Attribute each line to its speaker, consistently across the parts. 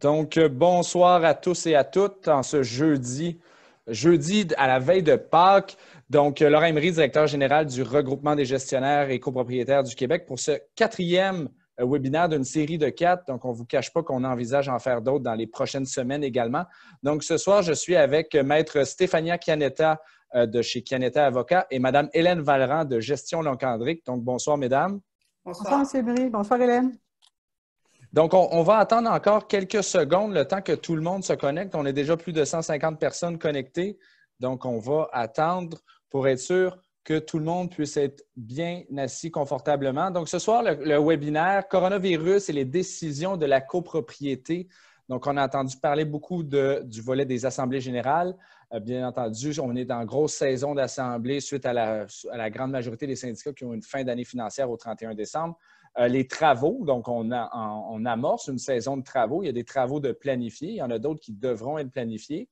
Speaker 1: Donc, bonsoir à tous et à toutes en ce jeudi à la veille de Pâques. Donc, Laurent Emery, directeur général du Regroupement des gestionnaires et copropriétaires du Québec pour ce quatrième webinaire d'une série de 4. Donc, on ne vous cache pas qu'on envisage en faire d'autres dans les prochaines semaines également. Donc, ce soir, je suis avec Maître Stéphania Chianetta de chez Chianetta Avocats et Mme Hélène Vallerand de Gestion Locandric. Donc, bonsoir, mesdames.
Speaker 2: Bonsoir, M. Emery. Bonsoir, Hélène.
Speaker 1: Donc, on va attendre encore quelques secondes, le temps que tout le monde se connecte. On est déjà plus de 150 personnes connectées. Donc, on va attendre pour être sûr que tout le monde puisse être bien assis confortablement. Donc, ce soir, le webinaire « Coronavirus et les décisions de la copropriété ». Donc, on a entendu parler beaucoup du volet des assemblées générales. Bien entendu, on est dans grosse saison d'assemblée suite à la grande majorité des syndicats qui ont une fin d'année financière au 31 décembre. Les travaux, donc on amorce une saison de travaux. Il y a des travaux de planifier. Il y en a d'autres qui devront être planifiés.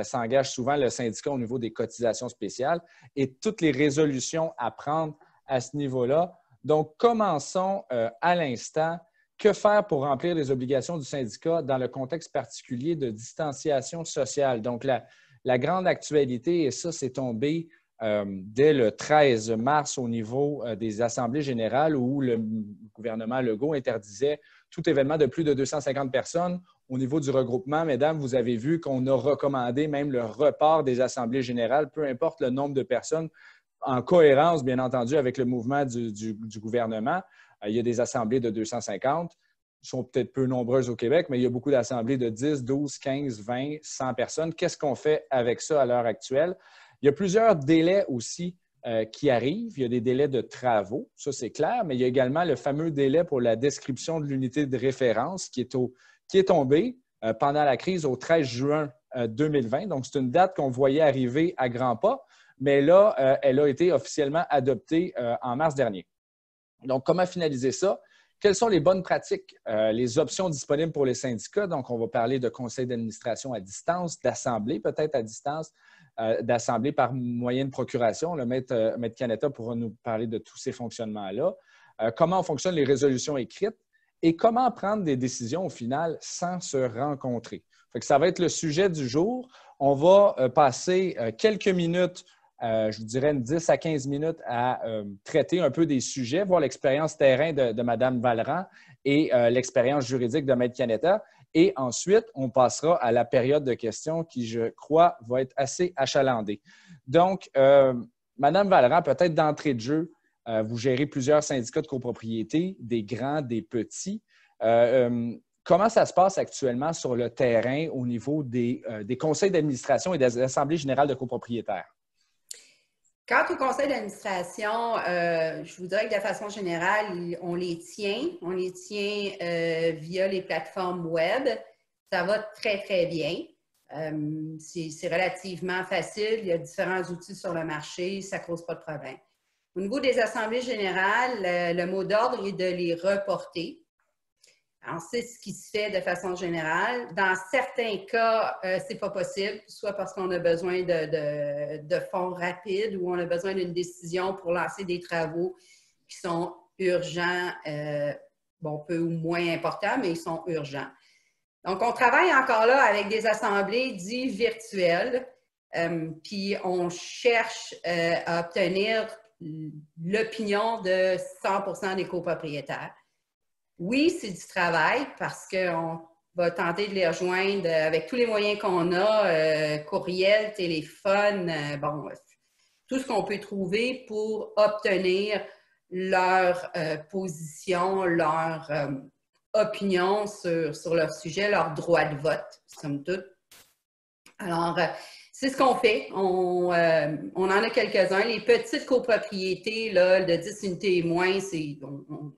Speaker 1: Ça engage souvent le syndicat au niveau des cotisations spéciales et toutes les résolutions à prendre à ce niveau-là. Donc, commençons à l'instant. Que faire pour remplir les obligations du syndicat dans le contexte particulier de distanciation sociale? Donc, la grande actualité, et ça, c'est tombé dès le 13 mars au niveau des assemblées générales où le gouvernement Legault interdisait tout événement de plus de 250 personnes. Au niveau du regroupement, mesdames, vous avez vu qu'on a recommandé même le report des assemblées générales, peu importe le nombre de personnes, en cohérence, bien entendu, avec le mouvement du gouvernement. Il y a des assemblées de 250. Elles sont peut-être peu nombreuses au Québec, mais il y a beaucoup d'assemblées de 10, 12, 15, 20, 100 personnes. Qu'est-ce qu'on fait avec ça à l'heure actuelle? Il y a plusieurs délais aussi qui arrivent. Il y a des délais de travaux, ça c'est clair, mais il y a également le fameux délai pour la description de l'unité de référence qui est tombé pendant la crise au 13 juin 2020. Donc, c'est une date qu'on voyait arriver à grands pas, mais là, elle a été officiellement adoptée en mars dernier. Donc, comment finaliser ça? Quelles sont les bonnes pratiques, les options disponibles pour les syndicats? Donc, on va parler de conseil d'administration à distance, d'assemblée peut-être à distance, d'assemblée par moyen de procuration. Le maître Chianetta pourra nous parler de tous ces fonctionnements-là. Comment fonctionnent les résolutions écrites et comment prendre des décisions au final sans se rencontrer. Fait que ça va être le sujet du jour. On va passer quelques minutes, je vous dirais 10 à 15 minutes à traiter un peu des sujets, voir l'expérience terrain de Mme Vallerand et l'expérience juridique de Maître Chianetta. Et ensuite, on passera à la période de questions qui, je crois, va être assez achalandée. Donc, Mme Vallerand, peut-être d'entrée de jeu, vous gérez plusieurs syndicats de copropriété, des grands, des petits. Comment ça se passe actuellement sur le terrain au niveau des conseils d'administration et des assemblées générales de copropriétaires?
Speaker 3: Quant au conseil d'administration, je vous dirais que de façon générale, on les tient. On les tient via les plateformes web. Ça va très, très bien. C'est relativement facile. Il y a différents outils sur le marché. Ça ne cause pas de problème. Au niveau des assemblées générales, le mot d'ordre est de les reporter. Alors, c'est ce qui se fait de façon générale. Dans certains cas, ce n'est pas possible, soit parce qu'on a besoin de fonds rapides ou on a besoin d'une décision pour lancer des travaux qui sont urgents, peu ou moins importants, mais ils sont urgents. Donc, on travaille encore là avec des assemblées dites virtuelles, puis on cherche à obtenir l'opinion de 100% des copropriétaires. Oui, c'est du travail parce qu'on va tenter de les rejoindre avec tous les moyens qu'on a, courriel, téléphone, tout ce qu'on peut trouver pour obtenir leur position, leur opinion sur leur sujet, leur droit de vote, somme toute. Alors, c'est ce qu'on fait. On en a quelques-uns. Les petites copropriétés là, de 10 unités et moins,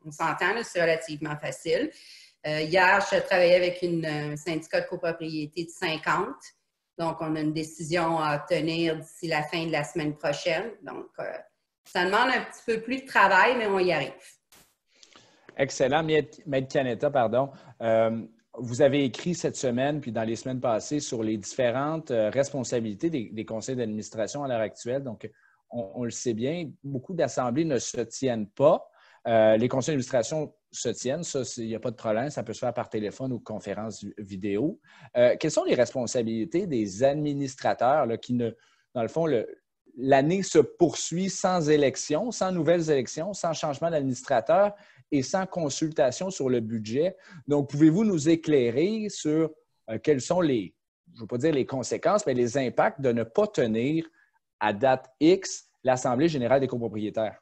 Speaker 3: on s'entend, c'est relativement facile. Hier, je travaillais avec un syndicat de copropriété de 50. Donc, on a une décision à obtenir d'ici la fin de la semaine prochaine. Donc, ça demande un petit peu plus de travail, mais on y arrive.
Speaker 1: Excellent. Maître Chianetta, pardon. Vous avez écrit cette semaine, puis dans les semaines passées, sur les différentes responsabilités des conseils d'administration à l'heure actuelle. Donc, on le sait bien, beaucoup d'assemblées ne se tiennent pas. Les conseils d'administration se tiennent. Ça, il n'y a pas de problème. Ça peut se faire par téléphone ou conférence vidéo. Quelles sont les responsabilités des administrateurs là, qui ne, dans le fond, l'année se poursuit sans élection, sans nouvelles élections, sans changement d'administrateur et sans consultation sur le budget. Donc, pouvez-vous nous éclairer sur quelles sont les, je ne veux pas dire les conséquences, mais les impacts de ne pas tenir à date X l'Assemblée générale des copropriétaires?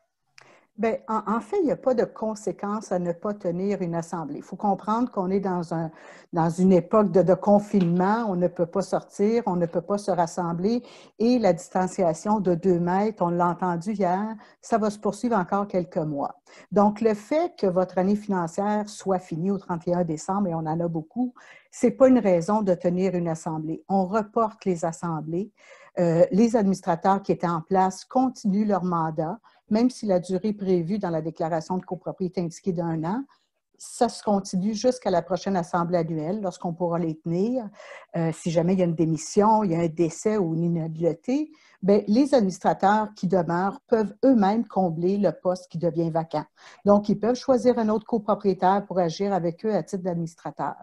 Speaker 2: Bien, en fait, il n'y a pas de conséquences à ne pas tenir une assemblée. Il faut comprendre qu'on est dans une époque de confinement. On ne peut pas sortir, on ne peut pas se rassembler et la distanciation de 2 mètres, on l'a entendu hier, ça va se poursuivre encore quelques mois. Donc, le fait que votre année financière soit finie au 31 décembre, et on en a beaucoup, ce n'est pas une raison de tenir une assemblée. On reporte les assemblées. Les administrateurs qui étaient en place continuent leur mandat, même si la durée prévue dans la déclaration de copropriété indiquée d'1 an, ça se continue jusqu'à la prochaine assemblée annuelle, lorsqu'on pourra les tenir. Si jamais il y a une démission, il y a un décès ou une inhabileté, bien, les administrateurs qui demeurent peuvent eux-mêmes combler le poste qui devient vacant. Donc, ils peuvent choisir un autre copropriétaire pour agir avec eux à titre d'administrateur.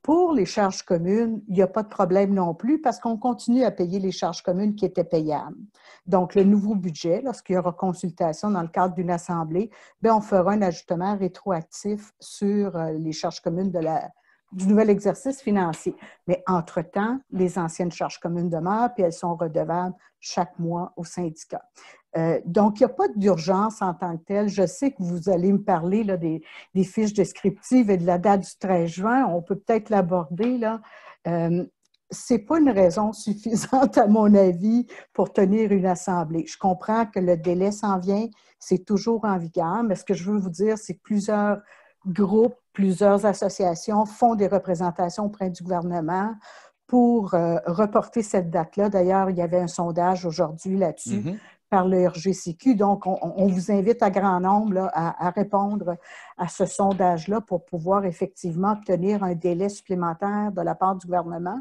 Speaker 2: Pour les charges communes, il n'y a pas de problème non plus parce qu'on continue à payer les charges communes qui étaient payables. Donc, le nouveau budget, lorsqu'il y aura consultation dans le cadre d'une assemblée, bien, on fera un ajustement rétroactif sur les charges communes du nouvel exercice financier. Mais entre-temps, les anciennes charges communes demeurent puis elles sont redevables chaque mois au syndicat. Donc, il n'y a pas d'urgence en tant que telle. Je sais que vous allez me parler là, des fiches descriptives et de la date du 13 juin. On peut peut-être l'aborder, là. Ce n'est pas une raison suffisante, à mon avis, pour tenir une assemblée. Je comprends que le délai s'en vient, c'est toujours en vigueur, mais ce que je veux vous dire, c'est que plusieurs groupes, plusieurs associations font des représentations auprès du gouvernement pour reporter cette date-là. D'ailleurs, il y avait un sondage aujourd'hui là-dessus par le RGCQ. Donc, on vous invite à grand nombre là, à répondre à ce sondage-là pour pouvoir effectivement obtenir un délai supplémentaire de la part du gouvernement.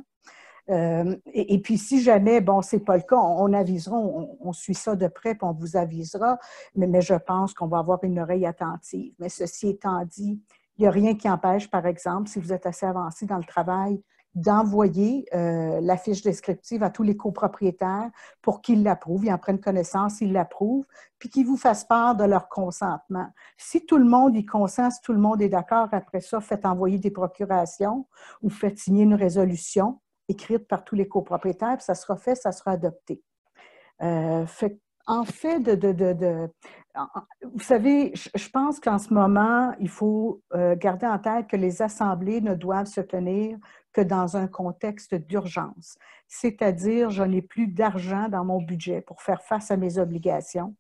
Speaker 2: Et puis, si jamais, bon, ce n'est pas le cas, on avisera, on suit ça de près, puis on vous avisera, mais je pense qu'on va avoir une oreille attentive. Mais ceci étant dit, il n'y a rien qui empêche, par exemple, si vous êtes assez avancé dans le travail, d'envoyer la fiche descriptive à tous les copropriétaires pour qu'ils l'approuvent, ils en prennent connaissance, ils l'approuvent, puis qu'ils vous fassent part de leur consentement. Si tout le monde y consent, si tout le monde est d'accord, après ça, faites envoyer des procurations ou faites signer une résolution écrite par tous les copropriétaires, puis ça sera fait, ça sera adopté. En fait, vous savez, je pense qu'en ce moment, il faut garder en tête que les assemblées ne doivent se tenir que dans un contexte d'urgence. C'est-à-dire, je n'ai plus d'argent dans mon budget pour faire face à mes obligations.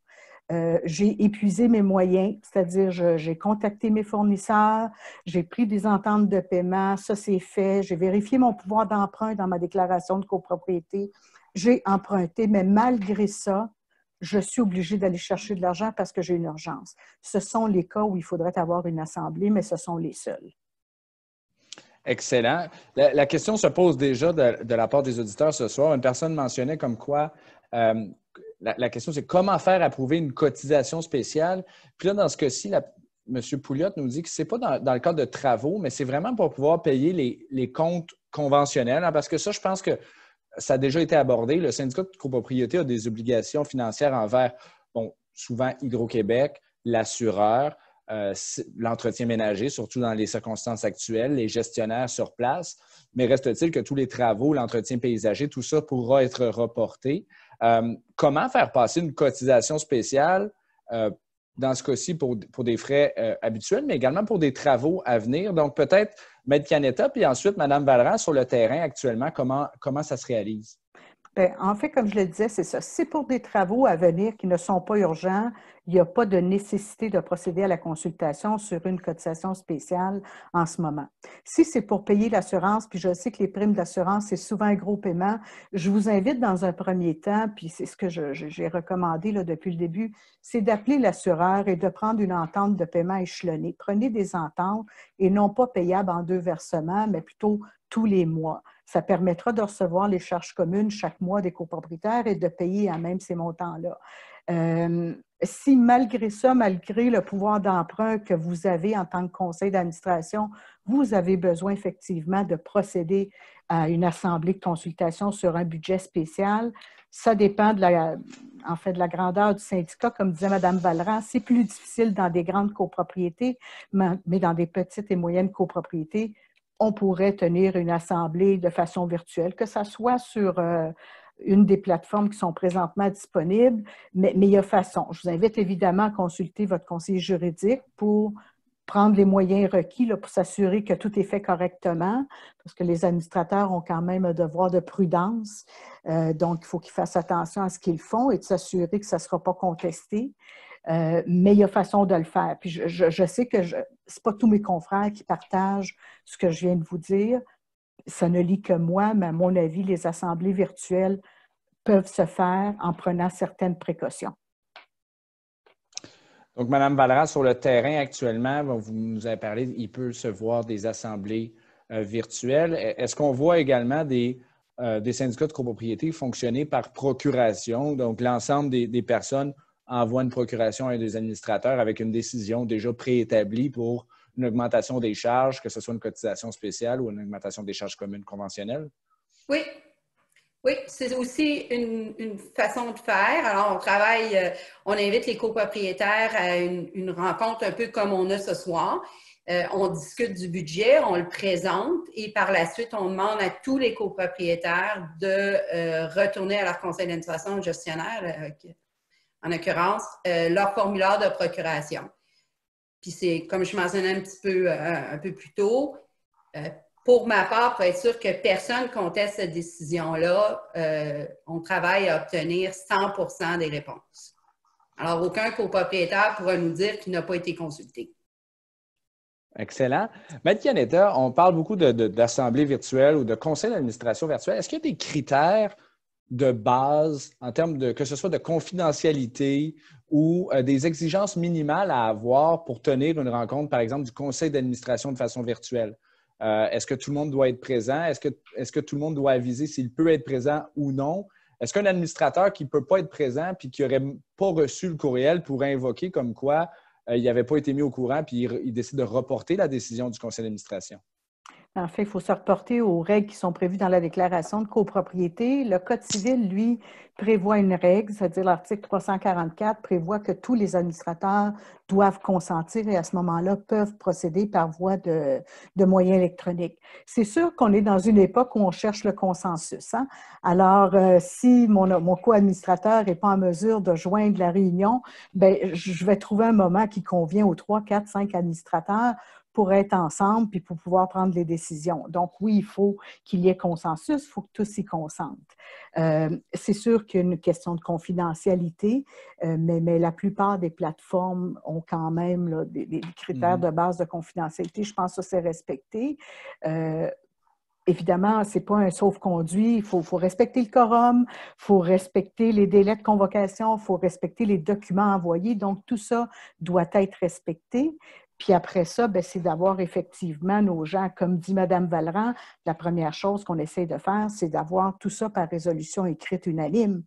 Speaker 2: J'ai épuisé mes moyens, c'est-à-dire j'ai contacté mes fournisseurs, j'ai pris des ententes de paiement, ça c'est fait, j'ai vérifié mon pouvoir d'emprunt dans ma déclaration de copropriété, j'ai emprunté, mais malgré ça, je suis obligée d'aller chercher de l'argent parce que j'ai une urgence. Ce sont les cas où il faudrait avoir une assemblée, mais ce sont les seuls.
Speaker 1: Excellent. La question se pose déjà de la part des auditeurs ce soir. Une personne mentionnait comme quoi la question, c'est comment faire approuver une cotisation spéciale. Puis là, dans ce cas-ci, M. Pouliot nous dit que ce n'est pas dans le cadre de travaux, mais c'est vraiment pour pouvoir payer les comptes conventionnels. Hein, parce que ça, je pense que ça a déjà été abordé. Le syndicat de copropriété a des obligations financières envers, bon, souvent Hydro-Québec, l'assureur, l'entretien ménager, surtout dans les circonstances actuelles, les gestionnaires sur place. Mais reste-t-il que tous les travaux, l'entretien paysager, tout ça pourra être reporté. Comment faire passer une cotisation spéciale, dans ce cas-ci pour des frais habituels, mais également pour des travaux à venir? Donc, peut-être Maître Canetta, puis ensuite Mme Valran sur le terrain actuellement, comment ça se réalise?
Speaker 2: Bien, en fait, comme je le disais, c'est ça. C'est pour des travaux à venir qui ne sont pas urgents. Il n'y a pas de nécessité de procéder à la consultation sur une cotisation spéciale en ce moment. Si c'est pour payer l'assurance, puis je sais que les primes d'assurance, c'est souvent un gros paiement, je vous invite dans un premier temps, puis c'est ce que j'ai recommandé là, depuis le début, c'est d'appeler l'assureur et de prendre une entente de paiement échelonnée. Prenez des ententes et non pas payables en 2 versements, mais plutôt tous les mois. Ça permettra de recevoir les charges communes chaque mois des copropriétaires et de payer à même ces montants-là. Si malgré ça, malgré le pouvoir d'emprunt que vous avez en tant que conseil d'administration, vous avez besoin effectivement de procéder à une assemblée de consultation sur un budget spécial, ça dépend de la grandeur du syndicat. Comme disait Mme Vallerand, c'est plus difficile dans des grandes copropriétés, mais dans des petites et moyennes copropriétés, on pourrait tenir une assemblée de façon virtuelle, que ce soit sur une des plateformes qui sont présentement disponibles, mais il y a façon. Je vous invite évidemment à consulter votre conseiller juridique pour prendre les moyens requis là, pour s'assurer que tout est fait correctement, parce que les administrateurs ont quand même un devoir de prudence. Donc, il faut qu'ils fassent attention à ce qu'ils font et de s'assurer que ça ne sera pas contesté. Mais il y a façon de le faire. Puis je sais que ce n'est pas tous mes confrères qui partagent ce que je viens de vous dire. Ça ne lie que moi, mais à mon avis, les assemblées virtuelles peuvent se faire en prenant certaines précautions.
Speaker 1: Donc, Mme Vallerand, sur le terrain actuellement, vous nous avez parlé, il peut se voir des assemblées virtuelles. Est-ce qu'on voit également des syndicats de copropriété fonctionner par procuration? Donc, l'ensemble des personnes envoient une procuration à des administrateurs avec une décision déjà préétablie pour une augmentation des charges, que ce soit une cotisation spéciale ou une augmentation des charges communes conventionnelles?
Speaker 3: Oui. Oui, c'est aussi une façon de faire. Alors, on travaille, on invite les copropriétaires à une rencontre un peu comme on a ce soir. On discute du budget, on le présente et par la suite, on demande à tous les copropriétaires de retourner à leur conseil d'administration, le gestionnaire, en l'occurrence, leur formulaire de procuration. Puis c'est, comme je mentionnais un peu plus tôt, pour ma part, pour être sûr que personne ne conteste cette décision-là, on travaille à obtenir 100% des réponses. Alors, aucun copropriétaire pourra nous dire qu'il n'a pas été consulté.
Speaker 1: Excellent. Maître Canetta, on parle beaucoup d'assemblées virtuelles ou de conseils d'administration virtuels. Est-ce qu'il y a des critères de base en termes de, que ce soit de confidentialité ou des exigences minimales à avoir pour tenir une rencontre, par exemple, du conseil d'administration de façon virtuelle? Est-ce que tout le monde doit être présent? Est-ce que tout le monde doit aviser s'il peut être présent ou non? Est-ce qu'un administrateur qui ne peut pas être présent puis qui n'aurait pas reçu le courriel pourrait invoquer comme quoi il n'avait pas été mis au courant puis il décide de reporter la décision du conseil d'administration?
Speaker 2: En fait, il faut se reporter aux règles qui sont prévues dans la déclaration de copropriété. Le Code civil, lui, prévoit une règle, c'est-à-dire l'article 344 prévoit que tous les administrateurs doivent consentir et à ce moment-là peuvent procéder par voie de moyens électroniques. C'est sûr qu'on est dans une époque où on cherche le consensus. Hein? Alors, si mon co-administrateur n'est pas en mesure de joindre la réunion, bien, je vais trouver un moment qui convient aux 3, 4, 5 administrateurs pour être ensemble puis pour pouvoir prendre les décisions. Donc, oui, il faut qu'il y ait consensus, il faut que tous y consentent. C'est sûr qu'il y a une question de confidentialité, mais la plupart des plateformes ont quand même là, des critères de base de confidentialité. Je pense que ça, c'est respecté. Évidemment, ce n'est pas un sauf-conduit. Il faut respecter le quorum, il faut respecter les délais de convocation, il faut respecter les documents envoyés. Donc, tout ça doit être respecté. Puis après ça, c'est d'avoir effectivement nos gens, comme dit Mme Vallerand, la première chose qu'on essaie de faire, c'est d'avoir tout ça par résolution écrite unanime.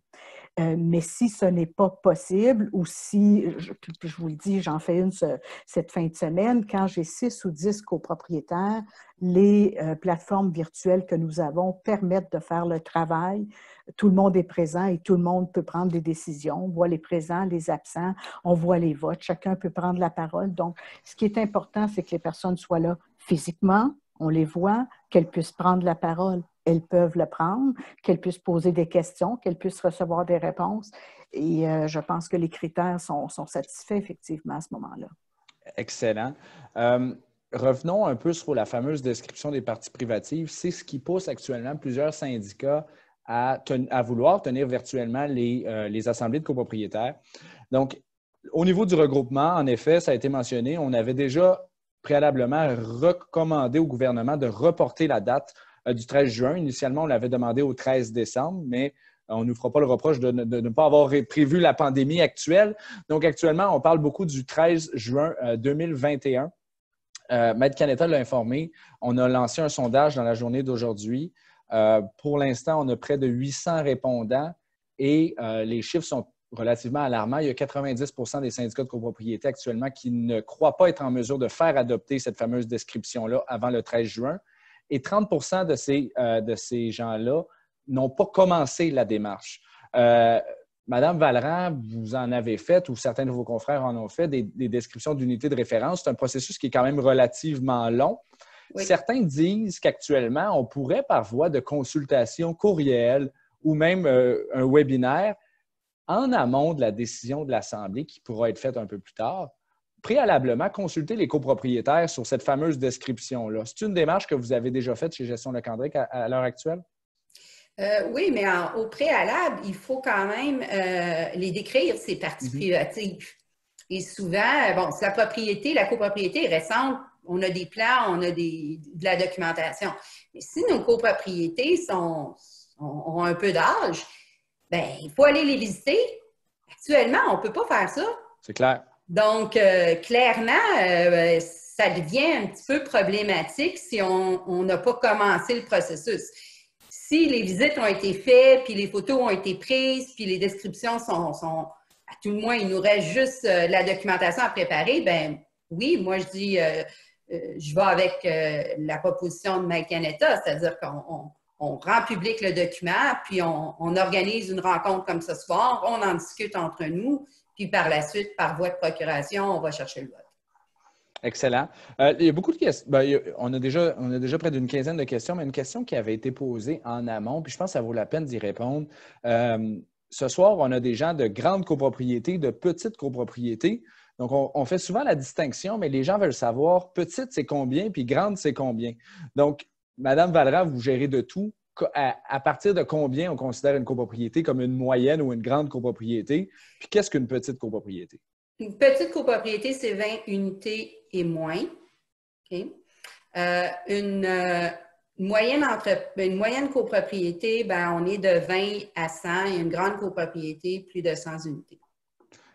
Speaker 2: Mais si ce n'est pas possible, ou si, je vous le dis, j'en fais une cette fin de semaine, quand j'ai 6 ou 10 copropriétaires, les plateformes virtuelles que nous avons permettent de faire le travail. Tout le monde est présent et tout le monde peut prendre des décisions. On voit les présents, les absents, on voit les votes, chacun peut prendre la parole. Donc, ce qui est important, c'est que les personnes soient là physiquement, on les voit, qu'elles puissent prendre la parole. Elles peuvent le prendre, qu'elles puissent poser des questions, qu'elles puissent recevoir des réponses. Et je pense que les critères sont satisfaits effectivement à ce moment-là.
Speaker 1: Excellent. Revenons un peu sur la fameuse description des parties privatives. C'est ce qui pousse actuellement plusieurs syndicats à vouloir tenir virtuellement les assemblées de copropriétaires. Donc, au niveau du regroupement, en effet, ça a été mentionné, on avait déjà préalablement recommandé au gouvernement de reporter la date du 13 juin. Initialement, on l'avait demandé au 13 décembre, mais on ne nous fera pas le reproche de ne pas avoir prévu la pandémie actuelle. Donc, actuellement, on parle beaucoup du 13 juin 2021. Maître Canetta l'a informé, on a lancé un sondage dans la journée d'aujourd'hui. Pour l'instant, on a près de 800 répondants et les chiffres sont relativement alarmant. Il y a 90 des syndicats de copropriété actuellement qui ne croient pas être en mesure de faire adopter cette fameuse description-là avant le 13 juin. Et 30 de ces gens-là n'ont pas commencé la démarche. Madame Vallerand, vous en avez fait, ou certains de vos confrères en ont fait, des descriptions d'unités de référence. C'est un processus qui est quand même relativement long. Oui. Certains disent qu'actuellement, on pourrait, par voie de consultation courriel ou même un webinaire, en amont de la décision de l'Assemblée, qui pourra être faite un peu plus tard, préalablement consulter les copropriétaires sur cette fameuse description-là. C'est une démarche que vous avez déjà faite chez Gestion Lecandric à l'heure actuelle?
Speaker 3: Oui, mais au préalable, il faut quand même les décrire, ces parties privatives. Et souvent, bon, si la copropriété est récente, on a des plans, on a de la documentation. Mais si nos copropriétés ont un peu d'âge, bien, il faut aller les visiter. Actuellement, on ne peut pas faire ça.
Speaker 1: C'est clair.
Speaker 3: Donc, clairement, ça devient un petit peu problématique si on n'a pas commencé le processus. Si les visites ont été faites, puis les photos ont été prises, puis les descriptions sont à tout le moins, il nous reste juste la documentation à préparer, bien oui, moi je dis, je vais avec la proposition de Mike Canetta, c'est-à-dire qu'on rend public le document, puis on organise une rencontre comme ce soir, on en discute entre nous, puis par la suite, par voie de procuration, on va chercher le vote.
Speaker 1: Excellent. Il y a beaucoup de questions. Bien, on a déjà près d'une quinzaine de questions, mais une question qui avait été posée en amont, puis je pense que ça vaut la peine d'y répondre. Ce soir, on a des gens de grandes copropriétés, de petites copropriétés. Donc, on fait souvent la distinction, mais les gens veulent savoir petite, c'est combien, puis grande, c'est combien. Donc, Madame Vallerand, vous gérez de tout. À partir de combien on considère une copropriété comme une moyenne ou une grande copropriété? Puis qu'est-ce qu'une petite copropriété?
Speaker 3: Une petite copropriété, c'est 20 unités et moins. Okay. Une moyenne copropriété, ben, on est de 20 à 100 et une grande copropriété, plus de 100 unités.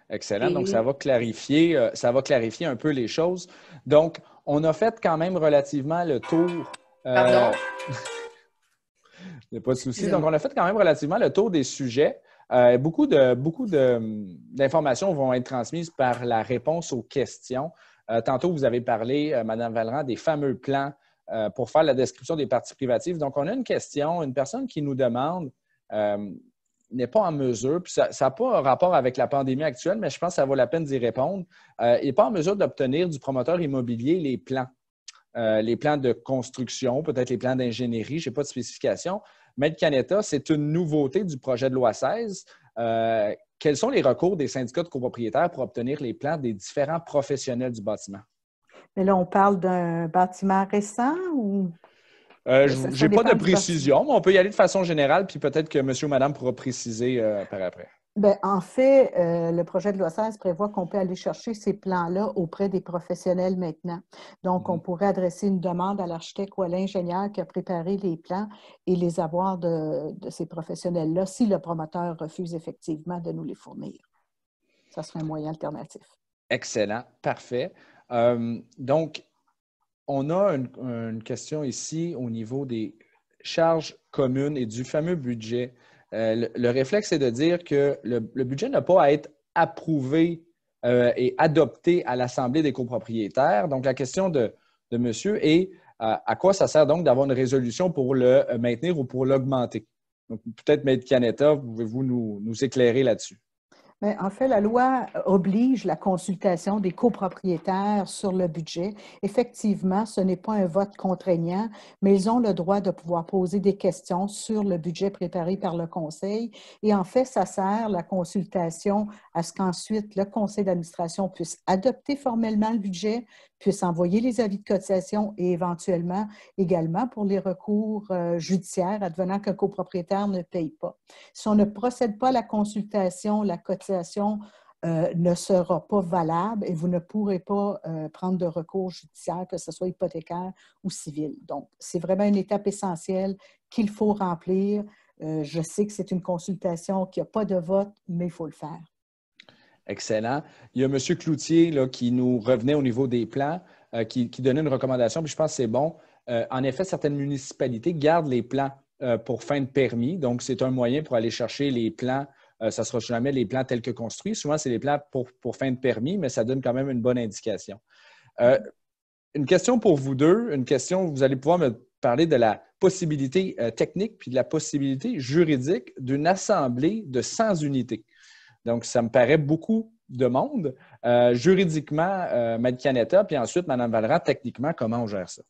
Speaker 1: Excellent. Donc, ça va clarifier un peu les choses. Donc, on a fait quand même relativement le tour.
Speaker 3: Pardon?
Speaker 1: Il n'y a pas de souci. Donc, on a fait quand même relativement le tour des sujets. Beaucoup d'informations vont être transmises par la réponse aux questions. Tantôt, vous avez parlé, Mme Vallerand, des fameux plans pour faire la description des parties privatives. Donc, on a une question, une personne qui nous demande, n'est pas en mesure, puis ça n'a pas un rapport avec la pandémie actuelle, mais je pense que ça vaut la peine d'y répondre, n'est pas en mesure d'obtenir du promoteur immobilier les plans de construction, peut-être les plans d'ingénierie, je n'ai pas de spécification. Maître Canetta, c'est une nouveauté du projet de loi 16. Quels sont les recours des syndicats de copropriétaires pour obtenir les plans des différents professionnels du bâtiment?
Speaker 2: Mais là, on parle d'un bâtiment récent ou…
Speaker 1: Je n'ai pas de précision, mais on peut y aller de façon générale, puis peut-être que monsieur ou madame pourra préciser par après.
Speaker 2: Bien, en fait, le projet de loi 16 prévoit qu'on peut aller chercher ces plans-là auprès des professionnels maintenant. Donc, on pourrait adresser une demande à l'architecte ou à l'ingénieur qui a préparé les plans et les avoir de ces professionnels-là si le promoteur refuse effectivement de nous les fournir. Ça serait un moyen alternatif.
Speaker 1: Excellent, parfait. Donc, on a une question ici au niveau des charges communes et du fameux budget. Le réflexe est de dire que le budget n'a pas à être approuvé et adopté à l'Assemblée des copropriétaires. Donc, la question de monsieur est à quoi ça sert donc d'avoir une résolution pour le maintenir ou pour l'augmenter? Donc, peut-être, Maître Canetta, pouvez-vous nous éclairer là-dessus?
Speaker 2: Bien, en fait, la loi oblige la consultation des copropriétaires sur le budget. Effectivement, ce n'est pas un vote contraignant, mais ils ont le droit de pouvoir poser des questions sur le budget préparé par le conseil. Et en fait, ça sert la consultation à ce qu'ensuite le conseil d'administration puisse adopter formellement le budget, puisse envoyer les avis de cotisation et éventuellement également pour les recours judiciaires advenant qu'un copropriétaire ne paye pas. Si on ne procède pas à la consultation, la cotisation ne sera pas valable et vous ne pourrez pas prendre de recours judiciaire, que ce soit hypothécaire ou civil. Donc, c'est vraiment une étape essentielle qu'il faut remplir. Je sais que c'est une consultation qui n'a pas de vote, mais il faut le faire.
Speaker 1: Excellent. Il y a M. Cloutier là, qui nous revenait au niveau des plans, qui donnait une recommandation, puis je pense que c'est bon. En effet, certaines municipalités gardent les plans pour fin de permis. Donc, c'est un moyen pour aller chercher les plans ça ne sera jamais les plans tels que construits. Souvent, c'est les plans pour fin de permis, mais ça donne quand même une bonne indication. Une question pour vous deux, une question, vous allez pouvoir me parler de la possibilité technique puis de la possibilité juridique d'une assemblée de 100 unités. Donc, ça me paraît beaucoup de monde. Juridiquement, Maître Canetta, puis ensuite, Mme Vallerand, techniquement, comment on gère ça?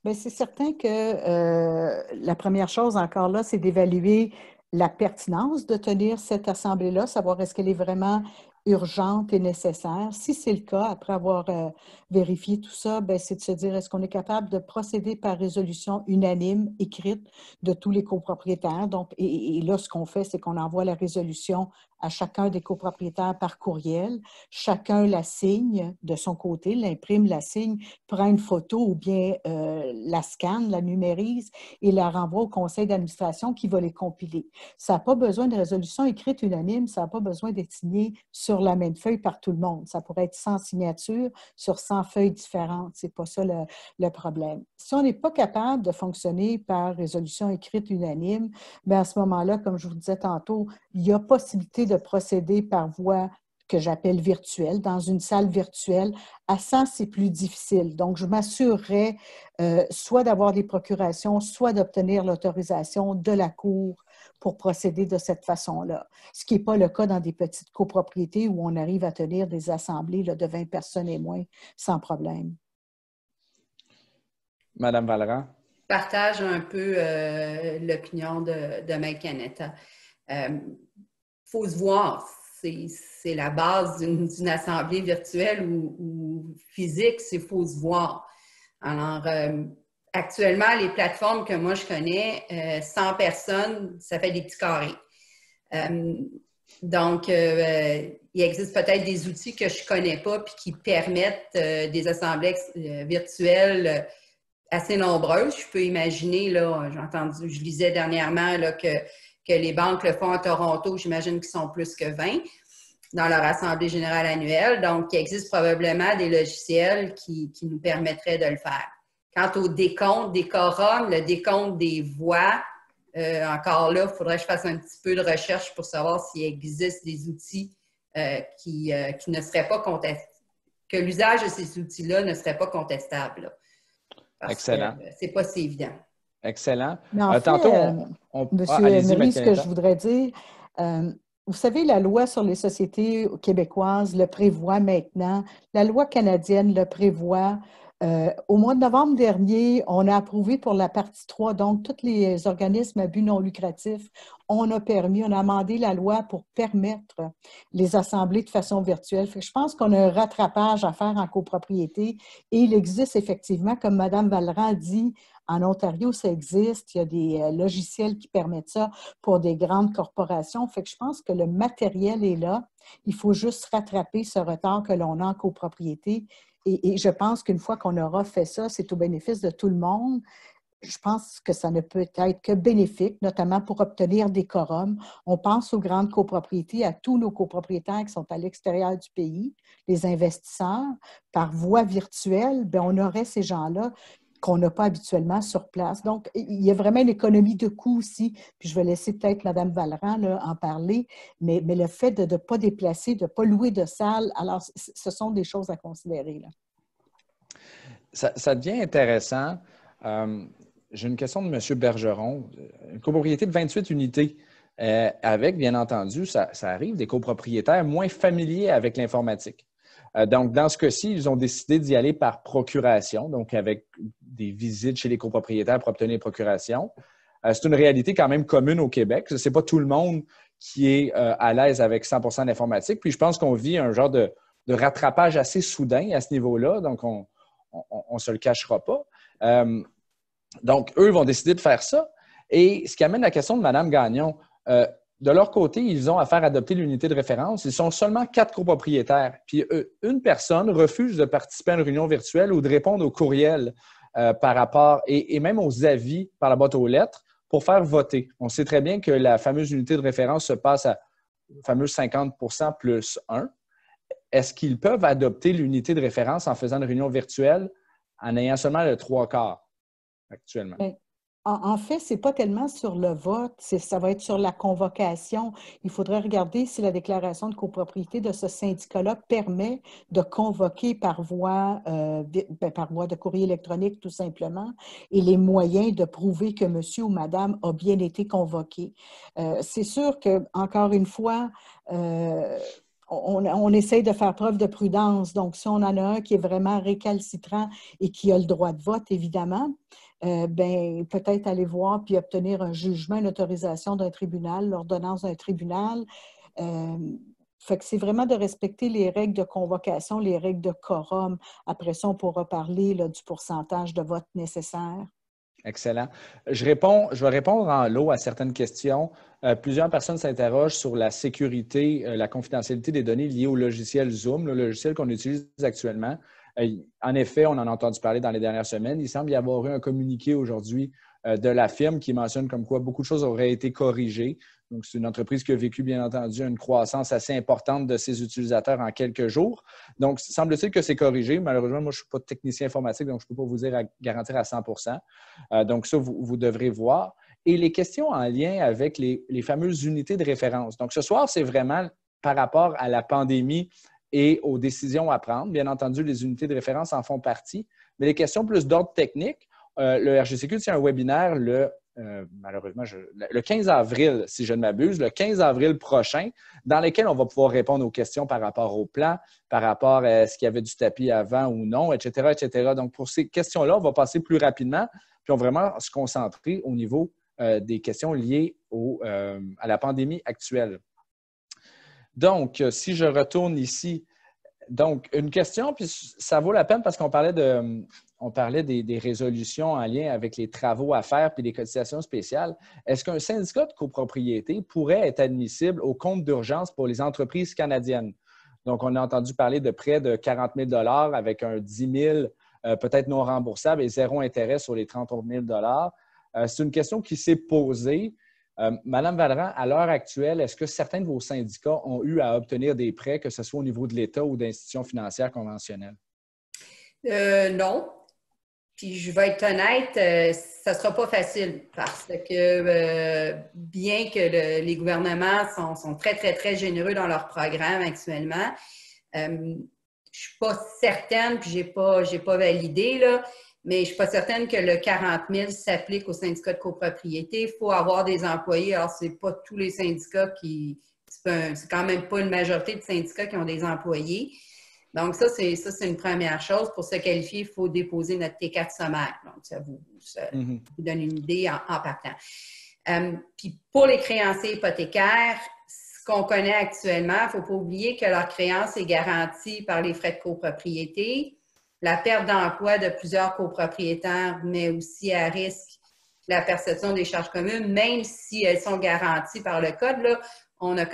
Speaker 2: Bien, c'est certain que la première chose encore là, c'est d'évaluer la pertinence de tenir cette assemblée-là, savoir est-ce qu'elle est vraiment urgente et nécessaire. Si c'est le cas, après avoir vérifié tout ça, bien, c'est de se dire est-ce qu'on est capable de procéder par résolution unanime écrite de tous les copropriétaires. Donc, et là, ce qu'on fait, c'est qu'on envoie la résolution à chacun des copropriétaires par courriel. Chacun la signe de son côté, l'imprime, la signe, prend une photo ou bien la scanne, la numérise et la renvoie au conseil d'administration qui va les compiler. Ça n'a pas besoin de résolution écrite unanime, ça n'a pas besoin d'être signé sur la même feuille par tout le monde. Ça pourrait être 100 signatures sur 100 feuilles différentes. Ce n'est pas ça le problème. Si on n'est pas capable de fonctionner par résolution écrite unanime, bien à ce moment-là, comme je vous disais tantôt, il y a possibilité de procéder par voie que j'appelle virtuelle, dans une salle virtuelle. À 100, c'est plus difficile. Donc, je m'assurerais soit d'avoir des procurations, soit d'obtenir l'autorisation de la Cour pour procéder de cette façon-là. Ce qui n'est pas le cas dans des petites copropriétés où on arrive à tenir des assemblées là, de 20 personnes et moins sans problème.
Speaker 1: Madame Vallerand?
Speaker 3: Je partage un peu l'opinion de Maître Canetta. Faut se voir. C'est la base d'une assemblée virtuelle ou physique, c'est faut se voir. Alors, actuellement, les plateformes que moi je connais, 100 personnes, ça fait des petits carrés. Donc, il existe peut-être des outils que je ne connais pas puis qui permettent des assemblées virtuelles assez nombreuses. Je peux imaginer, là, j'ai entendu, je lisais dernièrement là, que les banques le font à Toronto, j'imagine qu'ils sont plus que 20 dans leur assemblée générale annuelle. Donc, il existe probablement des logiciels qui nous permettraient de le faire. Quant au décompte des quorums, le décompte des voix, encore là, il faudrait que je fasse un petit peu de recherche pour savoir s'il existe des outils qui ne seraient pas contestables, que l'usage de ces outils-là ne serait pas contestable. Là, parce
Speaker 1: excellent.
Speaker 3: que c'est pas si évident.
Speaker 2: Excellent. Mais en fait,
Speaker 1: tantôt,
Speaker 2: Monsieur Emery, ce que je voudrais dire, vous savez, la loi sur les sociétés québécoises le prévoit maintenant. La loi canadienne le prévoit. Au mois de novembre dernier, on a approuvé pour la partie 3, donc tous les organismes à but non lucratif, on a amendé la loi pour permettre les assemblées de façon virtuelle. Fait que je pense qu'on a un rattrapage à faire en copropriété et il existe effectivement, comme Mme Vallerand dit, en Ontario, ça existe. Il y a des logiciels qui permettent ça pour des grandes corporations. Fait que je pense que le matériel est là. Il faut juste rattraper ce retard que l'on a en copropriété. Et je pense qu'une fois qu'on aura fait ça, c'est au bénéfice de tout le monde. Je pense que ça ne peut être que bénéfique, notamment pour obtenir des quorums. On pense aux grandes copropriétés, à tous nos copropriétaires qui sont à l'extérieur du pays, les investisseurs. Par voie virtuelle, bien, on aurait ces gens-là qu'on n'a pas habituellement sur place. Donc, il y a vraiment une économie de coûts aussi. Puis je vais laisser peut-être Mme Vallerand là, en parler, mais le fait de ne pas déplacer, de ne pas louer de salle, alors ce sont des choses à considérer. Là.
Speaker 1: Ça devient intéressant. J'ai une question de M. Bergeron. Une copropriété de 28 unités, avec, bien entendu, ça arrive, des copropriétaires moins familiers avec l'informatique. Donc, dans ce cas-ci, ils ont décidé d'y aller par procuration, donc avec des visites chez les copropriétaires pour obtenir procuration. C'est une réalité quand même commune au Québec. Ce n'est pas tout le monde qui est à l'aise avec 100% d'informatique. Puis, je pense qu'on vit un genre de rattrapage assez soudain à ce niveau-là, donc on ne se le cachera pas. Donc, eux vont décider de faire ça. Et ce qui amène la question de Mme Gagnon. De leur côté, ils ont à faire adopter l'unité de référence. Ils sont seulement 4 copropriétaires. Puis une personne refuse de participer à une réunion virtuelle ou de répondre aux courriels par rapport, et même aux avis par la boîte aux lettres pour faire voter. On sait très bien que la fameuse unité de référence se passe à le fameux 50% plus 1. Est-ce qu'ils peuvent adopter l'unité de référence en faisant une réunion virtuelle en ayant seulement le 3/4 actuellement?
Speaker 2: En fait, ce n'est pas tellement sur le vote, ça va être sur la convocation. Il faudrait regarder si la déclaration de copropriété de ce syndicat-là permet de convoquer par voie de courrier électronique, tout simplement, et les moyens de prouver que monsieur ou madame a bien été convoqué. C'est sûr que, encore une fois, on essaye de faire preuve de prudence. Donc, si on en a un qui est vraiment récalcitrant et qui a le droit de vote, évidemment, ben, peut-être aller voir puis obtenir un jugement, une autorisation d'un tribunal, l'ordonnance d'un tribunal. Fait que c'est vraiment de respecter les règles de convocation, les règles de quorum. Après ça, on pourra parler là, du pourcentage de vote nécessaire.
Speaker 1: Excellent. Je vais répondre en lot à certaines questions. Plusieurs personnes s'interrogent sur la sécurité, la confidentialité des données liées au logiciel Zoom, le logiciel qu'on utilise actuellement. En effet, on en a entendu parler dans les dernières semaines. Il semble y avoir eu un communiqué aujourd'hui de la firme qui mentionne comme quoi beaucoup de choses auraient été corrigées. Donc, c'est une entreprise qui a vécu, bien entendu, une croissance assez importante de ses utilisateurs en quelques jours. Donc, semble-t-il que c'est corrigé. Malheureusement, moi, je ne suis pas technicien informatique, donc je ne peux pas vous dire garantir à 100%. Donc, ça, vous devrez voir. Et les questions en lien avec les fameuses unités de référence. Donc, ce soir, c'est vraiment par rapport à la pandémie et aux décisions à prendre. Bien entendu, les unités de référence en font partie. Mais les questions plus d'ordre technique, le RGCQ tient un webinaire malheureusement, le 15 avril, si je ne m'abuse, le 15 avril prochain, dans lequel on va pouvoir répondre aux questions par rapport au plan, par rapport à est-ce qu'il y avait du tapis avant ou non, etc., etc. Donc, pour ces questions-là, on va passer plus rapidement, puis on va vraiment se concentrer au niveau des questions liées à la pandémie actuelle. Donc, si je retourne ici, donc, une question, puis ça vaut la peine parce qu'on parlait des résolutions en lien avec les travaux à faire puis les cotisations spéciales. Est-ce qu'un syndicat de copropriété pourrait être admissible au compte d'urgence pour les entreprises canadiennes? Donc, on a entendu parler de près de 40 000 avec un 10 000 peut-être non remboursable et zéro intérêt sur les 30 000 C'est une question qui s'est posée. Madame Vallerand, à l'heure actuelle, est-ce que certains de vos syndicats ont eu à obtenir des prêts, que ce soit au niveau de l'État ou d'institutions financières conventionnelles?
Speaker 3: Non. Puis je vais être honnête, ça ne sera pas facile parce que bien que les gouvernements sont très, très, très généreux dans leurs programmes actuellement, je ne suis pas certaine, puis je n'ai pas validé, là, mais je ne suis pas certaine que le 40 000 s'applique aux syndicats de copropriété. Il faut avoir des employés. Alors, ce n'est pas tous les syndicats c'est quand même pas une majorité de syndicats qui ont des employés. Donc, ça, c'est une première chose. Pour se qualifier, il faut déposer notre T4 sommaire. Donc, ça vous donne une idée en partant. Puis, pour les créanciers hypothécaires, ce qu'on connaît actuellement, il ne faut pas oublier que leur créance est garantie par les frais de copropriété. La perte d'emploi de plusieurs copropriétaires met aussi à risque la perception des charges communes, même si elles sont garanties par le code. Là, on n'est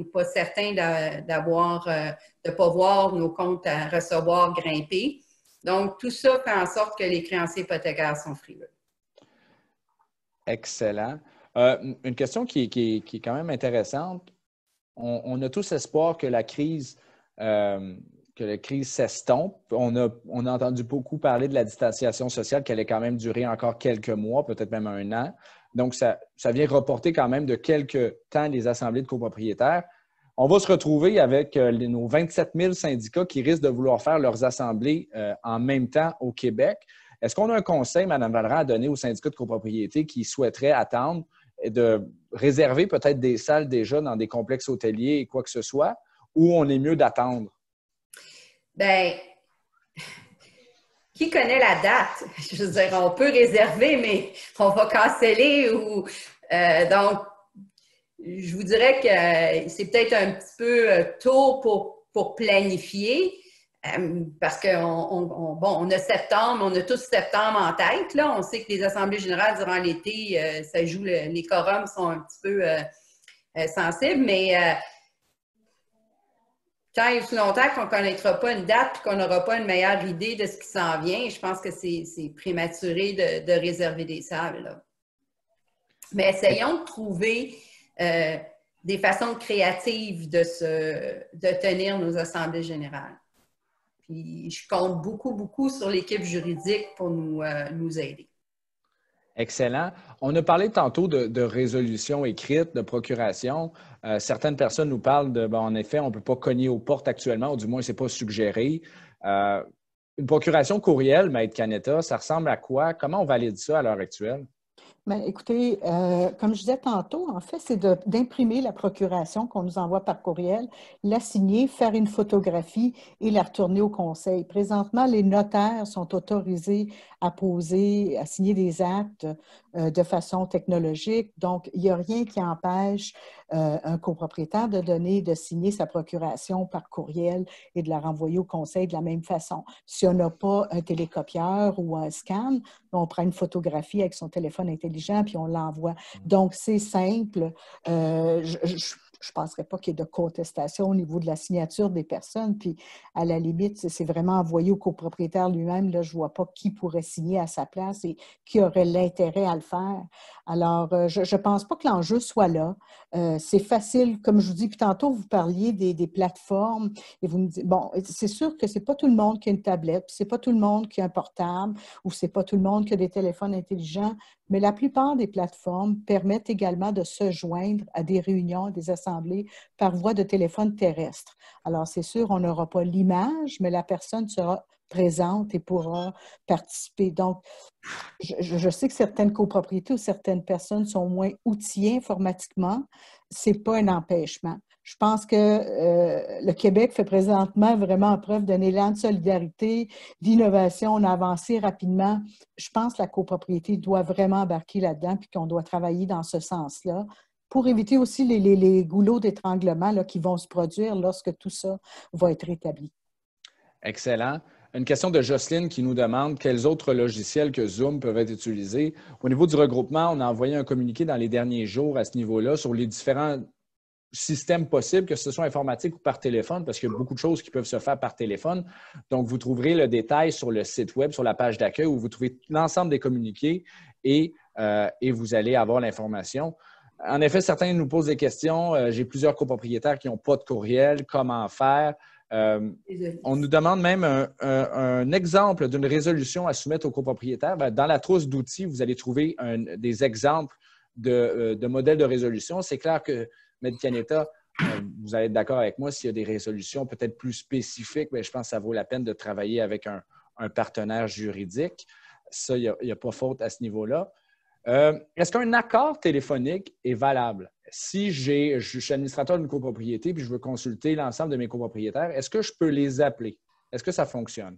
Speaker 3: pas certain de ne pas voir nos comptes à recevoir grimper. Donc, tout ça fait en sorte que les créanciers hypothécaires sont frileux.
Speaker 1: Excellent. Une question qui est quand même intéressante. On a tous espoir que la crise s'estompe. On a entendu beaucoup parler de la distanciation sociale, qu'elle ait quand même duré encore quelques mois, peut-être même un an. Donc, ça vient reporter quand même de quelques temps les assemblées de copropriétaires. On va se retrouver avec nos 27 000 syndicats qui risquent de vouloir faire leurs assemblées en même temps au Québec. Est-ce qu'on a un conseil, Mme Vallerand, à donner aux syndicats de copropriété qui souhaiteraient attendre et de réserver peut-être des salles déjà dans des complexes hôteliers et quoi que ce soit, ou on est mieux d'attendre?
Speaker 3: Bien, qui connaît la date? Je veux dire, on peut réserver, mais on va canceller donc, je vous dirais que c'est peut-être un petit peu tôt pour planifier parce qu'on a septembre, on a tous septembre en tête. Là. On sait que les assemblées générales durant l'été, ça joue, les quorums sont un petit peu sensibles, mais tant et aussi longtemps qu'on ne connaîtra pas une date et qu'on n'aura pas une meilleure idée de ce qui s'en vient, je pense que c'est prématuré de réserver des salles. Là. Mais essayons de trouver des façons créatives de tenir nos assemblées générales. Puis je compte beaucoup, beaucoup sur l'équipe juridique pour nous aider.
Speaker 1: Excellent. On a parlé tantôt de résolution écrite, de procuration. Certaines personnes nous parlent de, ben, en effet, on ne peut pas cogner aux portes actuellement, ou du moins, ce n'est pas suggéré. Euh, une procuration courriel, Maître Canetta, ça ressemble à quoi? Comment on valide ça à l'heure actuelle?
Speaker 2: Bien, écoutez, comme je disais tantôt, en fait, c'est d'imprimer la procuration qu'on nous envoie par courriel, la signer, faire une photographie et la retourner au conseil. Présentement, les notaires sont autorisés à poser, à signer des actes de façon technologique. Donc, il n'y a rien qui empêche un copropriétaire de signer sa procuration par courriel et de la renvoyer au conseil de la même façon. Si on n'a pas un télécopieur ou un scan, on prend une photographie avec son téléphone intelligent puis on l'envoie. Donc, c'est simple. Je ne penserais pas qu'il y ait de contestation au niveau de la signature des personnes. Puis, à la limite, c'est vraiment envoyé au copropriétaire lui-même. Là, je ne vois pas qui pourrait signer à sa place et qui aurait l'intérêt à le faire. Alors, je ne pense pas que l'enjeu soit là. C'est facile, comme je vous dis, puis tantôt, vous parliez des plateformes et vous me dites, bon, c'est sûr que ce n'est pas tout le monde qui a une tablette, puis ce n'est pas tout le monde qui a un portable, ou ce n'est pas tout le monde qui a des téléphones intelligents, mais la plupart des plateformes permettent également de se joindre à des réunions, des assemblées par voie de téléphone terrestre. Alors, c'est sûr, on n'aura pas l'image, mais la personne sera présente et pourra participer. Donc, je sais que certaines copropriétés ou certaines personnes sont moins outillées informatiquement. Ce n'est pas un empêchement. Je pense que le Québec fait présentement vraiment preuve d'un élan de solidarité, d'innovation. On a avancé rapidement. Je pense que la copropriété doit vraiment embarquer là-dedans puis qu'on doit travailler dans ce sens-là pour éviter aussi les goulots d'étranglement là, qui vont se produire lorsque tout ça va être rétabli.
Speaker 1: Excellent. Une question de Jocelyne qui nous demande quels autres logiciels que Zoom peuvent être utilisés. Au niveau du regroupement, on a envoyé un communiqué dans les derniers jours à ce niveau-là sur les différents systèmes possibles, que ce soit informatique ou par téléphone, parce qu'il y a beaucoup de choses qui peuvent se faire par téléphone. Donc, vous trouverez le détail sur le site web, sur la page d'accueil, où vous trouvez l'ensemble des communiqués et vous allez avoir l'information. En effet, certains nous posent des questions. J'ai plusieurs copropriétaires qui n'ont pas de courriel. Comment faire? On nous demande même un exemple d'une résolution à soumettre aux copropriétaires. Bien, dans la trousse d'outils, vous allez trouver des exemples de modèles de résolution. C'est clair que, Maître Canetta, vous allez être d'accord avec moi, s'il y a des résolutions peut-être plus spécifiques, bien, je pense que ça vaut la peine de travailler avec un partenaire juridique. Ça, il n'y a pas faute à ce niveau-là. Est-ce qu'un accord téléphonique est valable? Si je suis administrateur d'une copropriété et je veux consulter l'ensemble de mes copropriétaires, est-ce que je peux les appeler? Est-ce que ça fonctionne?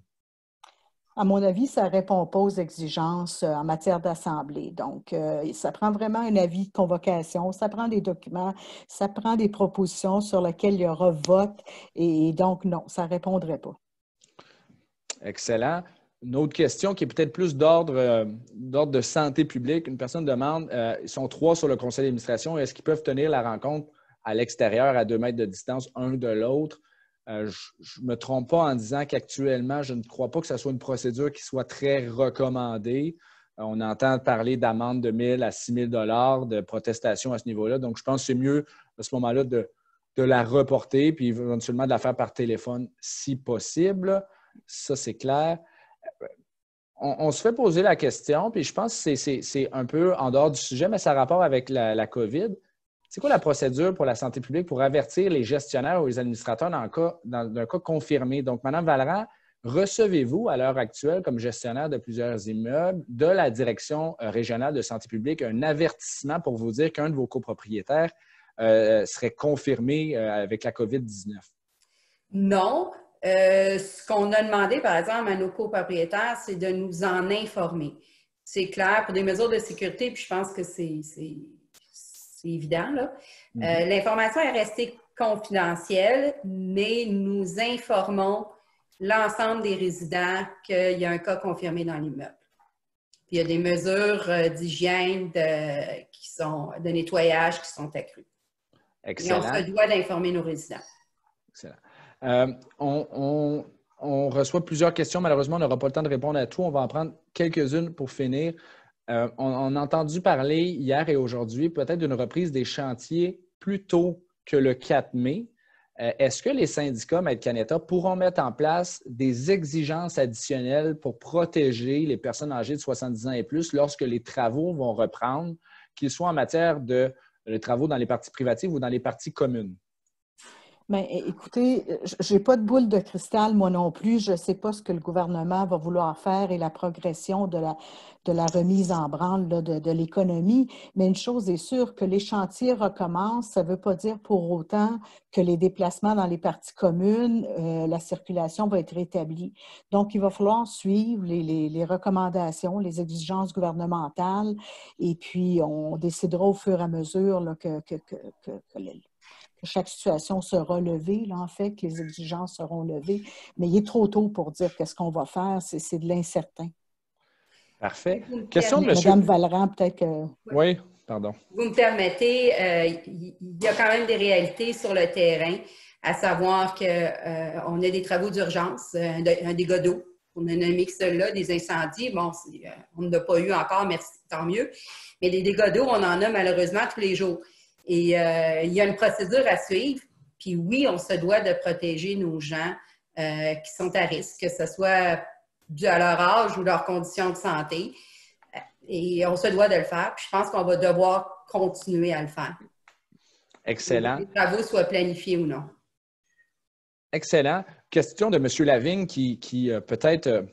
Speaker 2: À mon avis, ça ne répond pas aux exigences en matière d'assemblée. Donc, ça prend vraiment un avis de convocation, ça prend des documents, ça prend des propositions sur lesquelles il y aura vote. Et donc, non, ça ne répondrait pas.
Speaker 1: Excellent. Une autre question qui est peut-être plus d'ordre de santé publique. Une personne demande, ils sont 3 sur le conseil d'administration, est-ce qu'ils peuvent tenir la rencontre à l'extérieur à 2 mètres de distance un de l'autre? Je ne me trompe pas en disant qu'actuellement, je ne crois pas que ce soit une procédure qui soit très recommandée. On entend parler d'amendes de 1 000 à 6 000 $ de protestation à ce niveau-là. Donc, je pense que c'est mieux à ce moment-là de la reporter puis éventuellement de la faire par téléphone si possible. Ça, c'est clair. On se fait poser la question, puis je pense que c'est un peu en dehors du sujet, mais ça a rapport avec la COVID. C'est quoi la procédure pour la santé publique pour avertir les gestionnaires ou les administrateurs d'un cas confirmé? Donc, Mme Vallerand, recevez-vous à l'heure actuelle, comme gestionnaire de plusieurs immeubles, de la direction régionale de santé publique, un avertissement pour vous dire qu'un de vos copropriétaires serait confirmé avec la COVID-19?
Speaker 3: Non. Ce qu'on a demandé, par exemple, à nos copropriétaires, c'est de nous en informer. C'est clair, pour des mesures de sécurité, puis je pense que c'est évident, là. L'information est restée confidentielle, mais nous informons l'ensemble des résidents qu'il y a un cas confirmé dans l'immeuble. Puis il y a des mesures d'hygiène, de nettoyage qui sont accrues.
Speaker 1: Excellent.
Speaker 3: Et on se doit d'informer nos résidents.
Speaker 1: Excellent. On reçoit plusieurs questions. Malheureusement, on n'aura pas le temps de répondre à tout. On va en prendre quelques-unes pour finir. On a entendu parler hier et aujourd'hui peut-être d'une reprise des chantiers plus tôt que le 4 mai. est-ce que les syndicats, Maître Canetta, pourront mettre en place des exigences additionnelles pour protéger les personnes âgées de 70 ans et plus lorsque les travaux vont reprendre, qu'ils soient en matière de travaux dans les parties privatives ou dans les parties communes?
Speaker 2: Bien, écoutez, je n'ai pas de boule de cristal, moi non plus. Je ne sais pas ce que le gouvernement va vouloir faire et la progression de la remise en branle là, de l'économie. Mais une chose est sûre, que les chantiers recommencent, ça ne veut pas dire pour autant que les déplacements dans les parties communes, la circulation va être rétablie. Donc, il va falloir suivre les recommandations, les exigences gouvernementales et puis on décidera au fur et à mesure là, que chaque situation sera levée, là, en fait, que les exigences seront levées. Mais il est trop tôt pour dire qu'est-ce qu'on va faire. C'est de l'incertain.
Speaker 1: Parfait. Question de
Speaker 2: monsieur... Madame Vallerand, peut-être que...
Speaker 1: Oui, pardon.
Speaker 3: Vous me permettez, il y a quand même des réalités sur le terrain, à savoir qu'on a des travaux d'urgence, un dégât d'eau. On a nommé que ceux-là, des incendies. Bon, on n'en a pas eu encore, mais tant mieux. Mais des dégâts d'eau, on en a malheureusement tous les jours. Et il y a une procédure à suivre. Puis oui, on se doit de protéger nos gens qui sont à risque, que ce soit dû à leur âge ou leurs conditions de santé. Et on se doit de le faire. Puis je pense qu'on va devoir continuer à le faire.
Speaker 1: Excellent.
Speaker 3: Que les travaux soient planifiés ou non.
Speaker 1: Excellent. Question de M. Lavigne qui peut-être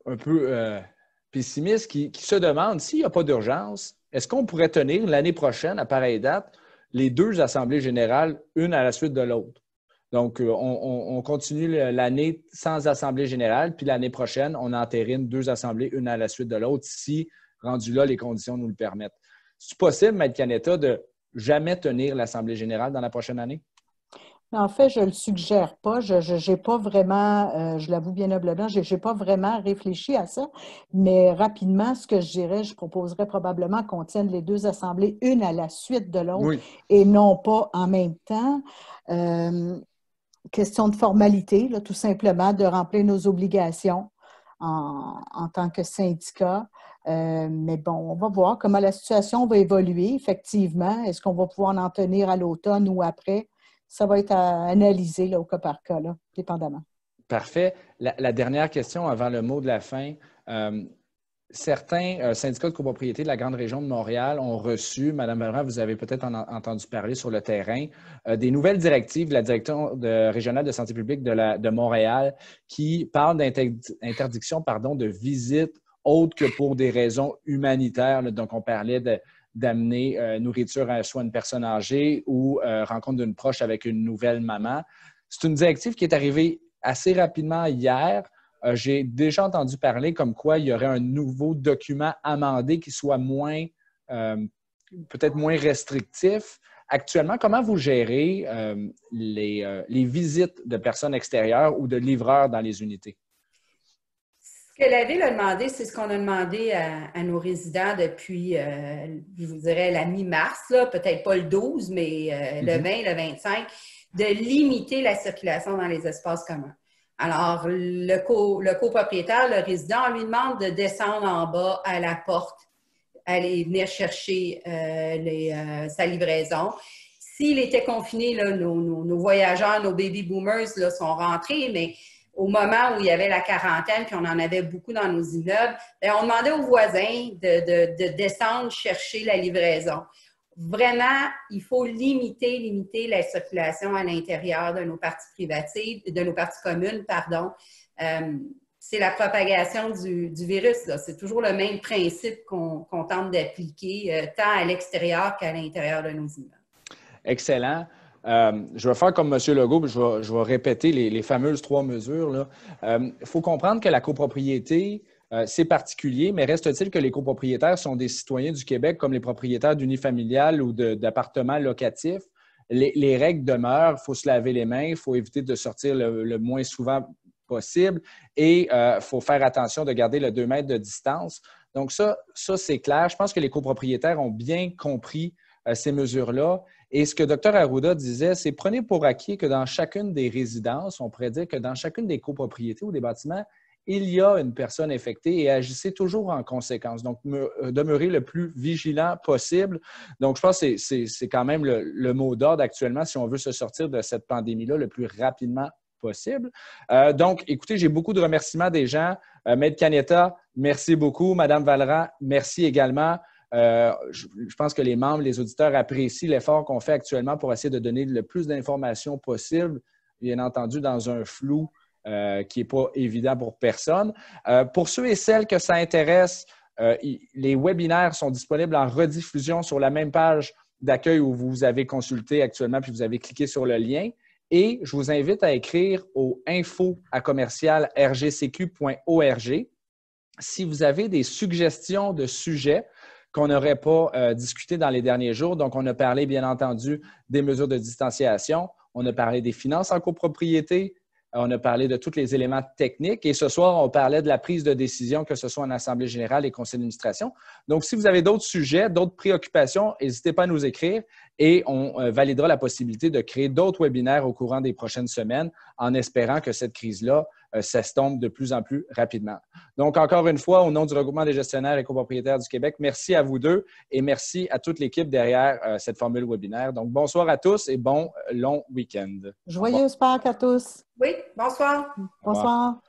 Speaker 1: un peu pessimiste, qui se demande s'il n'y a pas d'urgence, est-ce qu'on pourrait tenir l'année prochaine, à pareille date, les deux assemblées générales, une à la suite de l'autre? Donc, on continue l'année sans assemblée générale, puis l'année prochaine, on entérine deux assemblées, une à la suite de l'autre, si, rendu là, les conditions nous le permettent. Est-ce possible, Maître Canetta, de jamais tenir l'assemblée générale dans la prochaine année?
Speaker 2: En fait, je ne le suggère pas. Je n'ai pas vraiment, je l'avoue bien humblement, je n'ai pas vraiment réfléchi à ça. Mais rapidement, ce que je dirais, je proposerais probablement qu'on tienne les deux assemblées, une à la suite de l'autre, oui, et non pas en même temps. Question de formalité, là, tout simplement, de remplir nos obligations en tant que syndicat. Mais bon, on va voir comment la situation va évoluer, effectivement. Est-ce qu'on va pouvoir en tenir à l'automne ou après? Ça va être à analyser là, au cas par cas, là, dépendamment.
Speaker 1: Parfait. La dernière question avant le mot de la fin. Certains syndicats de copropriété de la grande région de Montréal ont reçu, Mme Vallerand, vous avez peut-être entendu parler sur le terrain, des nouvelles directives de la direction régionale de santé publique de Montréal qui parlent d'interdiction de visites autres que pour des raisons humanitaires. Là. Donc, on parlait d'amener nourriture à soit une personne âgée ou rencontre d'une proche avec une nouvelle maman. C'est une directive qui est arrivée assez rapidement hier. J'ai déjà entendu parler comme quoi il y aurait un nouveau document amendé qui soit peut-être moins restrictif. Actuellement, comment vous gérez les visites de personnes extérieures ou de livreurs dans les unités?
Speaker 3: Ce que la Ville a demandé, c'est ce qu'on a demandé à nos résidents depuis, je vous dirais, la mi-mars, peut-être pas le 12, mais le 20, le 25, de limiter la circulation dans les espaces communs. Alors, le copropriétaire, le résident, on lui demande de descendre en bas à la porte, aller venir chercher sa livraison. S'il était confiné, là, nos voyageurs, nos baby boomers là, sont rentrés, mais au moment où il y avait la quarantaine, puis on en avait beaucoup dans nos immeubles, bien, on demandait aux voisins de descendre chercher la livraison. Vraiment, il faut limiter la circulation à l'intérieur de nos parties privatives, de nos parties communes, pardon. C'est la propagation du virus. C'est toujours le même principe qu'on tente d'appliquer tant à l'extérieur qu'à l'intérieur de nos immeubles.
Speaker 1: Excellent. Je vais faire comme M. Legault, je vais répéter les fameuses 3 mesures. Il faut comprendre que la copropriété, c'est particulier, mais reste-t-il que les copropriétaires sont des citoyens du Québec comme les propriétaires d'unifamiliales ou d'appartements locatifs. Les règles demeurent, il faut se laver les mains, il faut éviter de sortir le moins souvent possible et il faut faire attention de garder le 2 mètres de distance. Donc ça c'est clair. Je pense que les copropriétaires ont bien compris ces mesures-là. Et ce que Dr Arruda disait, c'est prenez pour acquis que dans chacune des résidences, on pourrait dire que dans chacune des copropriétés ou des bâtiments, il y a une personne infectée et agissez toujours en conséquence. Donc, demeurez le plus vigilant possible. Donc, je pense que c'est quand même le mot d'ordre actuellement si on veut se sortir de cette pandémie-là le plus rapidement possible. Donc, écoutez, j'ai beaucoup de remerciements des gens. Maître Canetta, merci beaucoup. Madame Vallerand, merci également. Je pense que les membres, les auditeurs apprécient l'effort qu'on fait actuellement pour essayer de donner le plus d'informations possible, bien entendu, dans un flou qui n'est pas évident pour personne. Pour ceux et celles que ça intéresse, les webinaires sont disponibles en rediffusion sur la même page d'accueil où vous avez consulté actuellement, puis vous avez cliqué sur le lien. Et je vous invite à écrire au info@rgcq.org si vous avez des suggestions de sujets qu'on n'aurait pas discuté dans les derniers jours. Donc, on a parlé, bien entendu, des mesures de distanciation. On a parlé des finances en copropriété. On a parlé de tous les éléments techniques. Et ce soir, on parlait de la prise de décision, que ce soit en Assemblée générale et Conseil d'administration. Donc, si vous avez d'autres sujets, d'autres préoccupations, n'hésitez pas à nous écrire et on validera la possibilité de créer d'autres webinaires au courant des prochaines semaines en espérant que cette crise-là s'estompe de plus en plus rapidement. Donc, encore une fois, au nom du regroupement des gestionnaires et copropriétaires du Québec, merci à vous deux et merci à toute l'équipe derrière cette formule webinaire. Donc, bonsoir à tous et bon long week-end.
Speaker 2: Joyeuse Pâques à tous.
Speaker 3: Oui, bonsoir.
Speaker 2: Bonsoir.